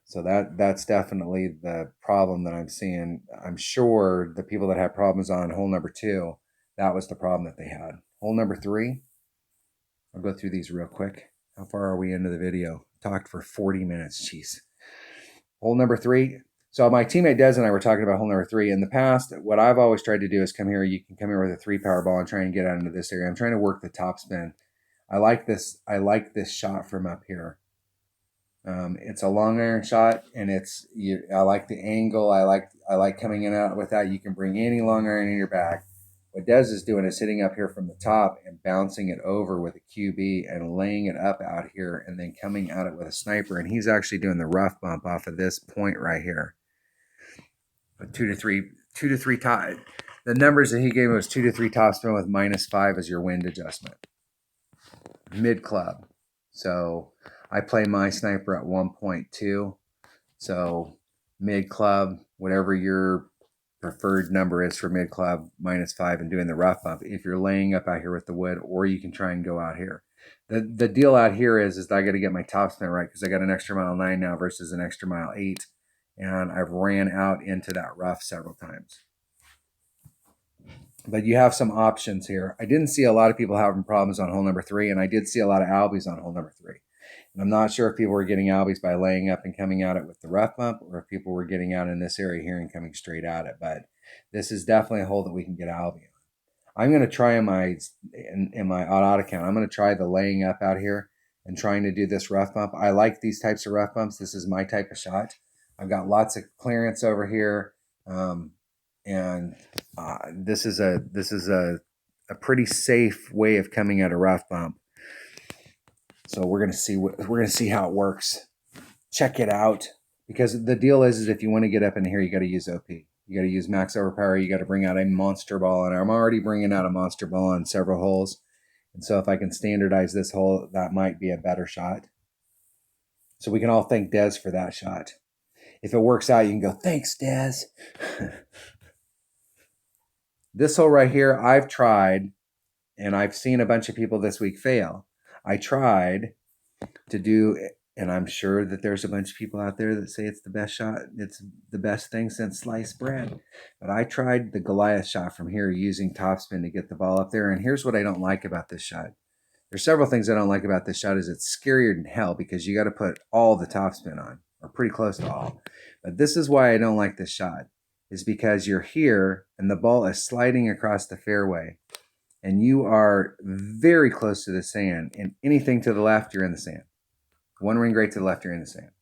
So that's definitely the problem that I'm seeing. I'm sure the people that had problems on hole number 2, that was the problem that they had. Hole number 3, I'll go through these real quick. How far are we into the video? Talked for 40 minutes, jeez. Hole number 3. So my teammate Des and I were talking about hole number 3. In the past, what I've always tried to do is come here. You can come here with a 3-power ball and try and get out into this area. I'm trying to work the top spin. I like this shot from up here. It's a long iron shot, and I like the angle. I like coming in and out with that. You can bring any long iron in your bag. What Des is doing is hitting up here from the top and bouncing it over with a QB and laying it up out here and then coming at it with a sniper. And he's actually doing the rough bump off of this point right here. But 2 to 3 top. The numbers that he gave me was 2 to 3 topspin with -5 as your wind adjustment. Mid club. So I play my sniper at 1.2. So mid club, whatever your preferred number is for mid club, -5 and doing the rough bump. If you're laying up out here with the wood, or you can try and go out here. The deal out here is that I got to get my topspin right because I got an extra mile 9 now versus an extra mile 8. And I've ran out into that rough several times. But you have some options here. I didn't see a lot of people having problems on hole number 3, and I did see a lot of albies on hole number 3. And I'm not sure if people were getting albies by laying up and coming at it with the rough bump, or if people were getting out in this area here and coming straight at it. But this is definitely a hole that we can get albi on. I'm going to try in my odd account. I'm going to try the laying up out here and trying to do this rough bump. I like these types of rough bumps. This is my type of shot. I've got lots of clearance over here. And this is a pretty safe way of coming at a rough bump. So we're gonna see how it works. Check it out, because the deal is if you want to get up in here, you got to use OP. You got to use max overpower. You got to bring out a monster ball, and I'm already bringing out a monster ball on several holes. And so if I can standardize this hole, that might be a better shot. So we can all thank Des for that shot. If it works out, you can go, thanks, Des. This hole right here, I've tried, and I've seen a bunch of people this week fail. I tried to do, and I'm sure that there's a bunch of people out there that say it's the best shot. It's the best thing since sliced bread. But I tried the Goliath shot from here using topspin to get the ball up there. And here's what I don't like about this shot. There's several things I don't like about this shot. Is it's scarier than hell because you got to put all the topspin on, or pretty close to all. But this is why I don't like this shot, is because you're here and the ball is sliding across the fairway and you are very close to the sand, and anything to the left, you're in the sand. One ring right to the left, you're in the sand.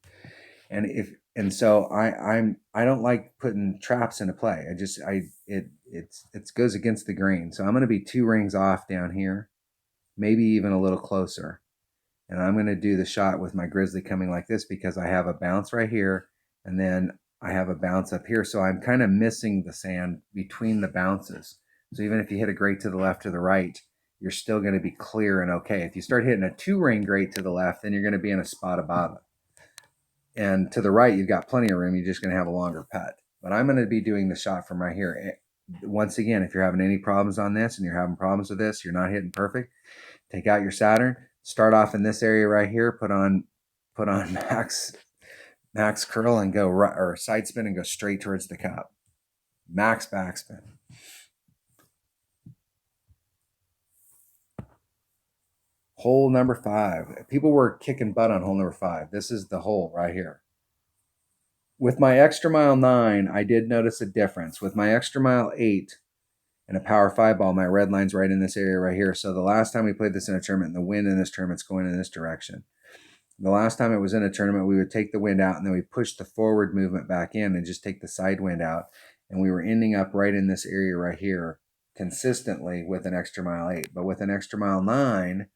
And so I don't like putting traps into play. It goes against the grain. So I'm going to be 2 rings off down here, maybe even a little closer. And I'm going to do the shot with my grizzly coming like this because I have a bounce right here, and then I have a bounce up here. So I'm kind of missing the sand between the bounces. So even if you hit a great to the left or the right, you're still going to be clear and okay. If you start hitting a 2-ring great to the left, then you're going to be in a spot of bother. And to the right, you've got plenty of room. You're just going to have a longer putt. But I'm going to be doing the shot from right here. Once again, if you're having any problems on this and you're having problems with this, you're not hitting perfect, take out your Saturn, start off in this area right here, put on max curl and go right, or side spin and go straight towards the cup. Max backspin. Hole number 5. People were kicking butt on hole number 5. This is the hole right here. With my extra mile 9, I did notice a difference. With my extra mile 8 and a power 5 ball, my red line's right in this area right here. So the last time we played this in a tournament, the wind in this tournament's going in this direction. The last time it was in a tournament, we would take the wind out and then we push the forward movement back in and just take the side wind out. And we were ending up right in this area right here consistently with an extra mile 8. But with an extra mile 9,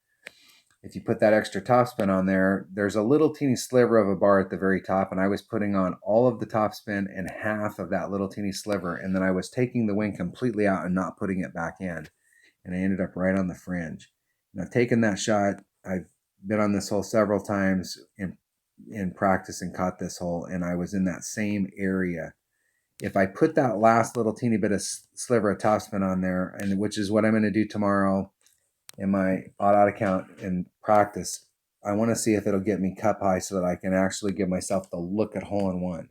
if you put that extra topspin on there, there's a little teeny sliver of a bar at the very top, and I was putting on all of the topspin and half of that little teeny sliver, and then I was taking the wind completely out and not putting it back in. and I ended up right on the fringe. And I've taken that shot. I've been on this hole several times in practice and caught this hole, and I was in that same area. If I put that last little teeny bit of sliver of topspin on there, and which is what I'm going to do tomorrow in my odd account in practice, I want to see if it'll get me cup high so that I can actually give myself the look at hole in one.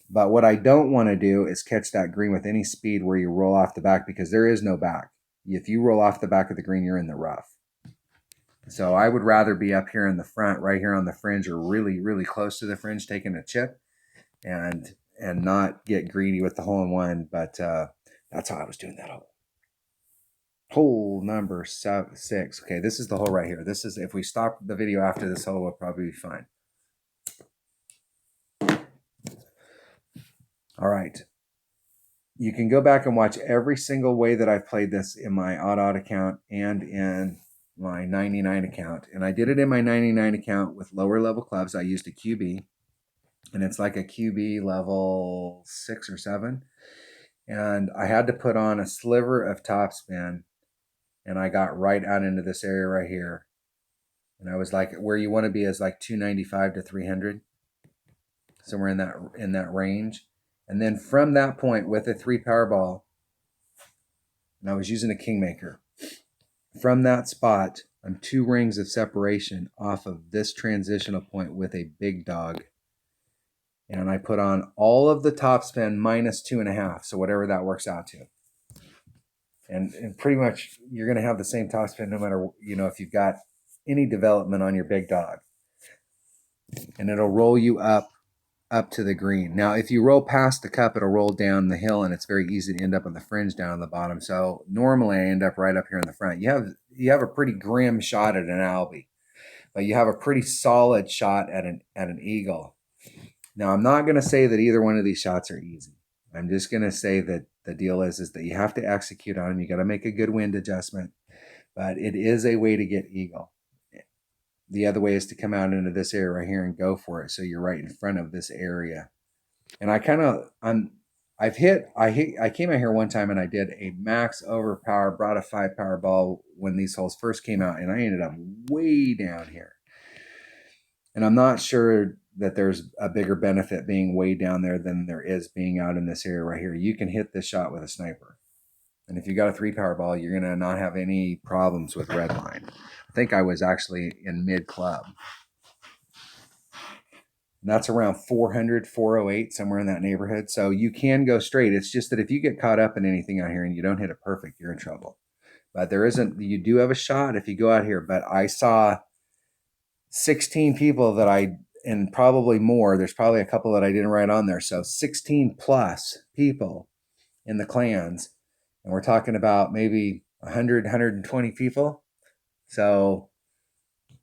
But what I don't want to do is catch that green with any speed where you roll off the back, because there is no back. If you roll off the back of the green, you're in the rough. So I would rather be up here in the front, right here on the fringe, or really, really close to the fringe, taking a chip and not get greedy with the hole in one. But that's how I was doing that hole. Hole number 6. Okay, this is the hole right here. This is, if we stop the video after this hole, we'll probably be fine. All right. You can go back and watch every single way that I've played this in my odd account and in my 99 account. And I did it in my 99 account with lower level clubs. I used a QB, and it's like a QB level 6 or 7. And I had to put on a sliver of topspin, and I got right out into this area right here. And I was like, where you want to be is like 295 to 300, somewhere in that range. And then from that point with a 3 power ball, and I was using a Kingmaker, from that spot, I'm 2 rings of separation off of this transitional point with a big dog. And I put on all of the topspin minus 2.5, so whatever that works out to. And pretty much you're going to have the same topspin no matter, if you've got any development on your big dog. And it'll roll you up to the green. Now, if you roll past the cup, it'll roll down the hill, and it's very easy to end up on the fringe down on the bottom. So normally I end up right up here in the front. You have a pretty grim shot at an albie, but you have a pretty solid shot at an eagle. Now, I'm not going to say that either one of these shots are easy. I'm just going to say that the deal is that you have to execute on them. You got to make a good wind adjustment, but it is a way to get eagle. The other way is to come out into this area right here and go for it, so you're right in front of this area. And I came out here one time and I did a max overpower, brought a 5 power ball when these holes first came out, and I ended up way down here. And I'm not sure that there's a bigger benefit being way down there than there is being out in this area right here. You can hit this shot with a sniper. And if you got a 3 power ball, you're going to not have any problems with red line. I think I was actually in mid club. And that's around 400, 408, somewhere in that neighborhood. So you can go straight. It's just that if you get caught up in anything out here and you don't hit it perfect, you're in trouble. But you do have a shot if you go out here. But I saw 16 people and probably more. There's probably a couple that I didn't write on there. So 16 plus people in the clans. And we're talking about maybe 100, 120 people. So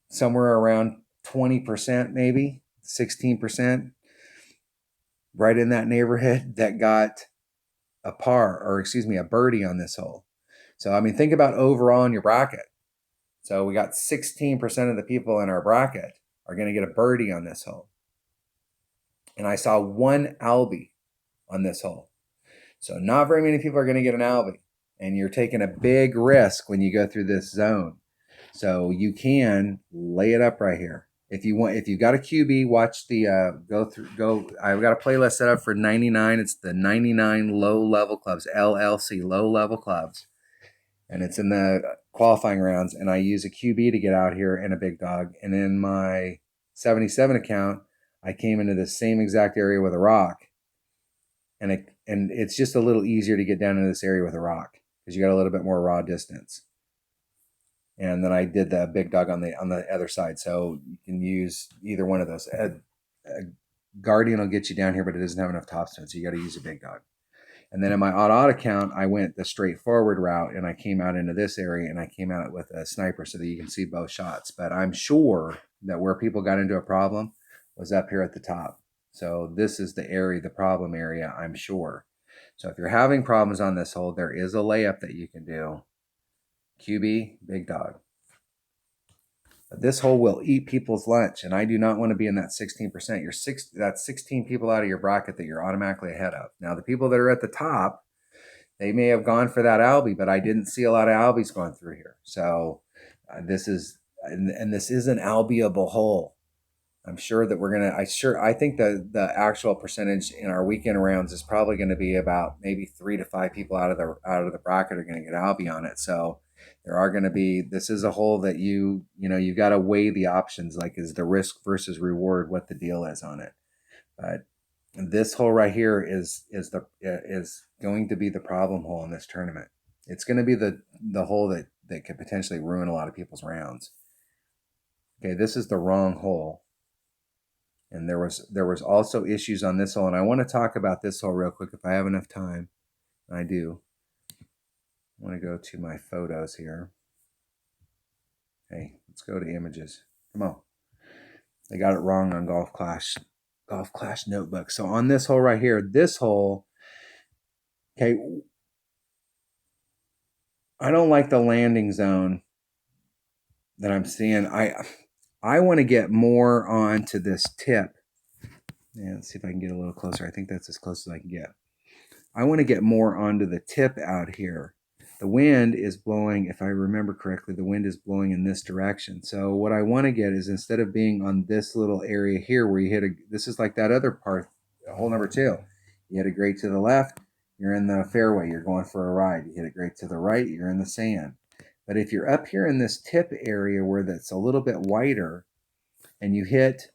somewhere around 20%, maybe 16%, right in that neighborhood, that got a birdie on this hole. So, I mean, think about overall in your bracket. So we got 16% of the people in our bracket are going to get a birdie on this hole. And I saw 1 albie on this hole. So not very many people are going to get an albie. And you're taking a big risk when you go through this zone. So you can lay it up right here. If you've got a QB, watch I've got a playlist set up for 99. It's the 99 low level clubs, LLC, low level clubs. And it's in the qualifying rounds. And I use a QB to get out here and a big dog. And in my 77 account, I came into the same exact area with a rock. And it's just a little easier to get down into this area with a rock because you got a little bit more raw distance. And then I did the big dog on the other side. So you can use either one of those. A Guardian will get you down here, but it doesn't have enough topspin, so you got to use a big dog. And then in my odd account, I went the straightforward route, and I came out into this area, and I came out with a sniper so that you can see both shots. But I'm sure that where people got into a problem was up here at the top. So this is the area, the problem area, I'm sure. So if you're having problems on this hole, there is a layup that you can do. QB, big dog. But this hole will eat people's lunch, and I do not want to be in that 16%. That's 16 people out of your bracket that you're automatically ahead of. Now, the people that are at the top, They may have gone for that albie, but I didn't see a lot of albies going through here. So this is, and this is an albiable hole. I'm sure that I think the actual percentage in our weekend rounds is probably going to be about maybe 3 to 5 people out of the bracket are going to get albi on it. So there are going to be, this is a hole that you got to weigh the options, like is the risk versus reward, what the deal is on it. But this hole right here is going to be the problem hole in this tournament. It's going to be the hole that could potentially ruin a lot of people's rounds. Okay, this is the wrong hole. And there was also issues on this hole, and I want to talk about this hole real quick if I have enough time. I do. I want to go to my photos here. Hey, let's go to images. Come on. They got it wrong on Golf Clash notebook. So on this hole right here, this hole, okay, I don't like the landing zone that I'm seeing. I want to get more onto this tip. Yeah, let's see if I can get a little closer. I think that's as close as I can get. I want to get more onto the tip out here. The wind is blowing, if I remember correctly, the wind is blowing in this direction. So what I want to get is, instead of being on this little area here where you hit this is like that other part, hole number 2. You hit a great to the left, you're in the fairway, you're going for a ride. You hit a great to the right, you're in the sand. But if you're up here in this tip area where that's a little bit wider, and you hit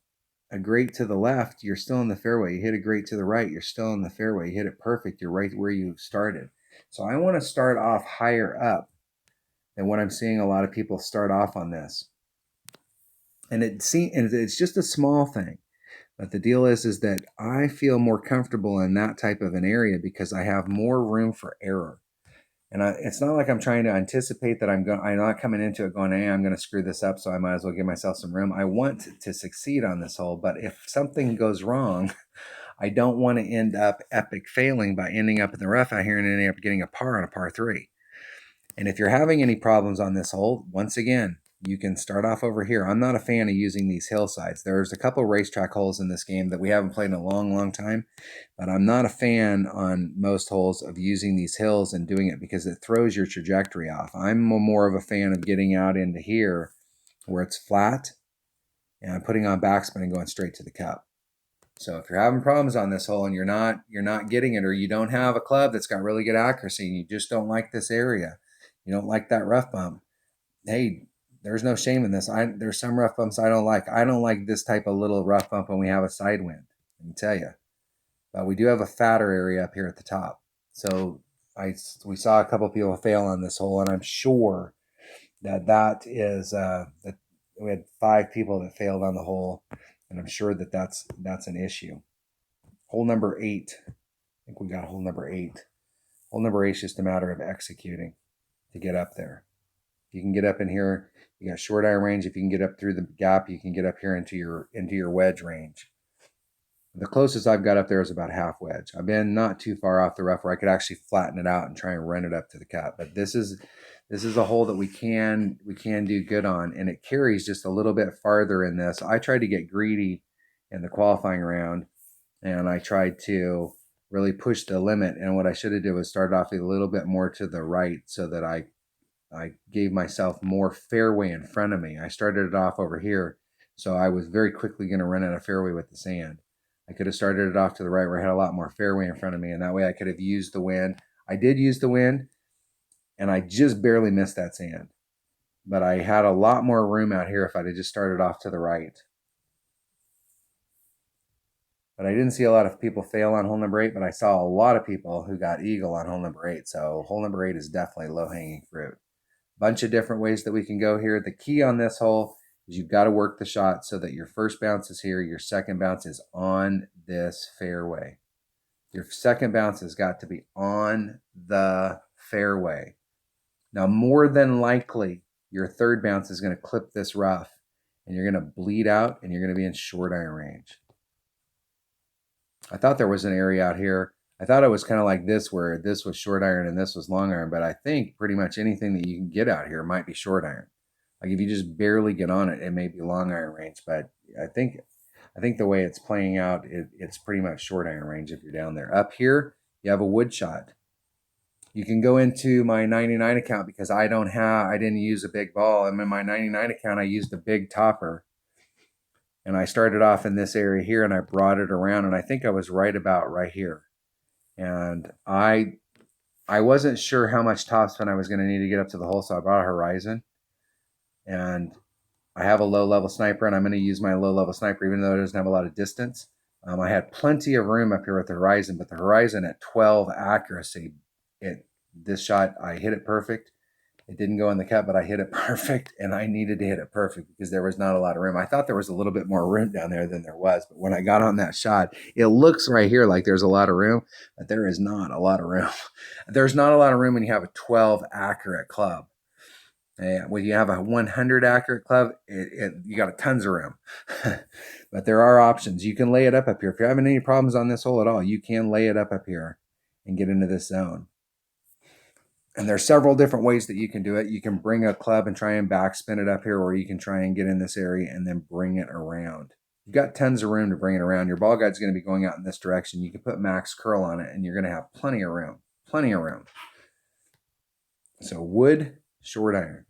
a great to the left, you're still in the fairway. You hit a great to the right, you're still in the fairway. You hit it perfect, you're right where you started. So I want to start off higher up than what I'm seeing a lot of people start off on this. And it's just a small thing. But the deal is that I feel more comfortable in that type of an area because I have more room for error. And it's not like I'm trying to anticipate that I'm not coming into it going, hey, I'm going to screw this up, so I might as well give myself some room. I want to succeed on this hole, but if something goes wrong, I don't want to end up epic failing by ending up in the rough out here and ending up getting a par on a par 3. And if you're having any problems on this hole, once again, you can start off over here. I'm not a fan of using these hillsides. There's a couple racetrack holes in this game that we haven't played in a long, long time, but I'm not a fan on most holes of using these hills and doing it because it throws your trajectory off. I'm more of a fan of getting out into here where it's flat and I'm putting on backspin and going straight to the cup. So if you're having problems on this hole and you're not getting it, or you don't have a club that's got really good accuracy and you just don't like this area, you don't like that rough bump, hey, there's no shame in this. There's some rough bumps I don't like. I don't like this type of little rough bump when we have a side wind, I can tell you. But we do have a fatter area up here at the top. So we saw a couple people fail on this hole, and I'm sure that is that we had 5 people that failed on the hole, and I'm sure that's an issue. Hole number 8. I think we got hole number 8. Hole number 8 is just a matter of executing to get up there. If you can get up in here, you got short iron range. If you can get up through the gap, you can get up here into your wedge range. The closest I've got up there is about half wedge. I've been not too far off the rough where I could actually flatten it out and try and run it up to the cup. But this is a hole that we can do good on, and it carries just a little bit farther in this. I tried to get greedy in the qualifying round, and I tried to really push the limit. And what I should have did was start off a little bit more to the right so that I gave myself more fairway in front of me. I started it off over here, so I was very quickly going to run out of fairway with the sand. I could have started it off to the right where I had a lot more fairway in front of me, and that way I could have used the wind. I did use the wind, and I just barely missed that sand. But I had a lot more room out here if I'd have just started off to the right. But I didn't see a lot of people fail on hole number 8, but I saw a lot of people who got eagle on hole number 8. So hole number 8 is definitely low-hanging fruit. Bunch of different ways that we can go here. The key on this hole is you've got to work the shot so that your first bounce is here, your second bounce is on this fairway. Your second bounce has got to be on the fairway. Now, more than likely, your third bounce is going to clip this rough, and you're going to bleed out, and you're going to be in short iron range. I thought there was an area out here. I thought it was kind of like this, where this was short iron and this was long iron, but I think pretty much anything that you can get out here might be short iron. Like if you just barely get on it, it may be long iron range, but I think the way it's playing out, it's pretty much short iron range if you're down there. Up here, you have a wood shot. You can go into my 99 account because I didn't use a big ball. I'm in my 99 account, I used a big topper. And I started off in this area here and I brought it around, and I think I was right about right here. And I wasn't sure how much topspin I was going to need to get up to the hole, so I bought a Horizon. And I have a low-level sniper, and I'm going to use my low-level sniper even though it doesn't have a lot of distance. I had plenty of room up here with the Horizon, but the Horizon at 12 accuracy, this shot, I hit it perfect. It didn't go in the cut, but I hit it perfect, and I needed to hit it perfect because there was not a lot of room. I thought there was a little bit more room down there than there was, but when I got on that shot, it looks right here like there's a lot of room, but there is not a lot of room. There's not a lot of room when you have a 12 accurate club. And when you have a 100 accurate club, you got a tons of room. But there are options. You can lay it up here. If you're having any problems on this hole at all, you can lay it up here and get into this zone. And there's several different ways that you can do it. You can bring a club and try and backspin it up here, or you can try and get in this area and then bring it around. You've got tons of room to bring it around. Your ball guide's going to be going out in this direction. You can put max curl on it, and you're going to have plenty of room. Plenty of room. So wood, short iron.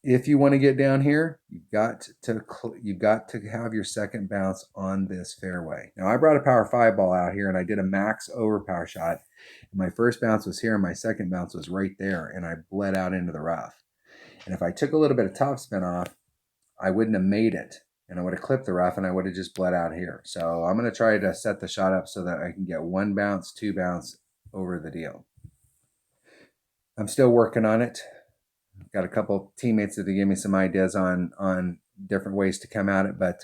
If you want to get down here, you've got to have your second bounce on this fairway. Now, I brought a power 5 ball out here, and I did a max overpower shot. My first bounce was here, and my second bounce was right there, and I bled out into the rough. And if I took a little bit of topspin off, I wouldn't have made it, and I would have clipped the rough, and I would have just bled out here. So I'm going to try to set the shot up so that I can get 1 bounce, 2 bounce over the deal. I'm still working on it. Got a couple teammates that give me some ideas on different ways to come at it, but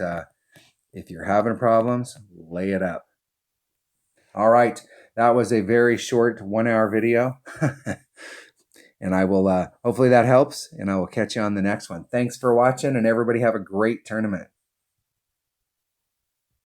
if you're having problems, lay it up. All right, that was a very short 1-hour video. And I will hopefully that helps, and I will catch you on the next one. Thanks for watching, and everybody have a great tournament.